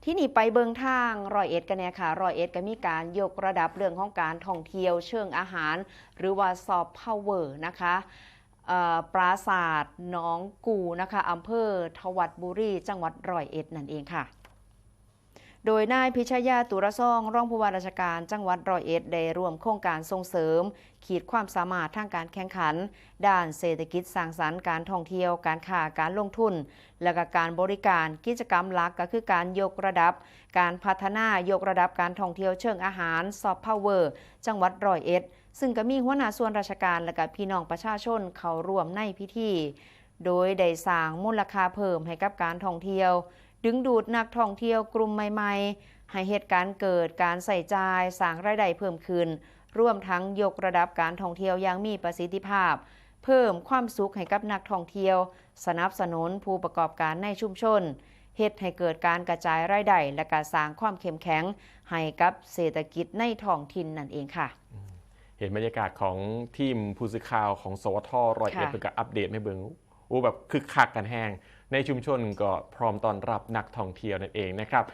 ที่นี่ไปเบิงทางร้อยเอ็ดกันเนี่ยค่ะร้อยเอ็ดก็มีการยกระดับเรื่องของการท่องเที่ยวเชิงอาหารหรือว่าซอฟต์พาวเวอร์นะคะปราสาทหนองกูนะคะอำเภอทวัดบุรีจังหวัดร้อยเอ็ดนั่นเองค่ะโดยนายพิชยาตุรซ่องรองผู้ว่าราชการจังหวัดร้อยเอ็ดได้ร่วมโครงการส่งเสริมขีดความสามารถทางการแข่งขันด้านเศรษฐกิจสร้างสรรค์การท่องเที่ยวการค้าการลงทุนและก็การบริการกิจกรรมหลักก็คือการยกระดับการพัฒนายกระดับการท่องเที่ยวเชิงอาหารซอฟต์พาวเวอร์จังหวัดร้อยเอ็ดซึ่งก็มีหัวหน้าส่วนราชการและก็พี่น้องประชาชนเข้าร่วมในพิธีโดยได้สร้างมูลค่าเพิ่มให้กับการท่องเที่ยวดึงดูดนักท่องเที่ยวกลุ่มใหม่ๆให้เหตุการณ์เกิดการใส่ใจสร้างรายได้เพิ่มขึ้นร่วมทั้งยกระดับการท่องเที่ยวอย่างมีประสิทธิภาพเพิ่มความสุขให้กับนักท่องเที่ยวสนับสนุนผู้ประกอบการในชุมชนเฮ็ดให้เกิดการกระจายรายได้และการสร้างความเข้มแข็งให้กับเศรษฐกิจในท้องถิ่นนั่นเองค่ะเห็นบรรยากาศของทีมผู้สื่อข่าวของสวทร้อยเอ็ดเป็นการอัปเดตให้เบิ่งแบบคึกคักกันแห้งในชุมชนก็พร้อมต้อนรับนักท่องเที่ยวนั่นเองนะครับ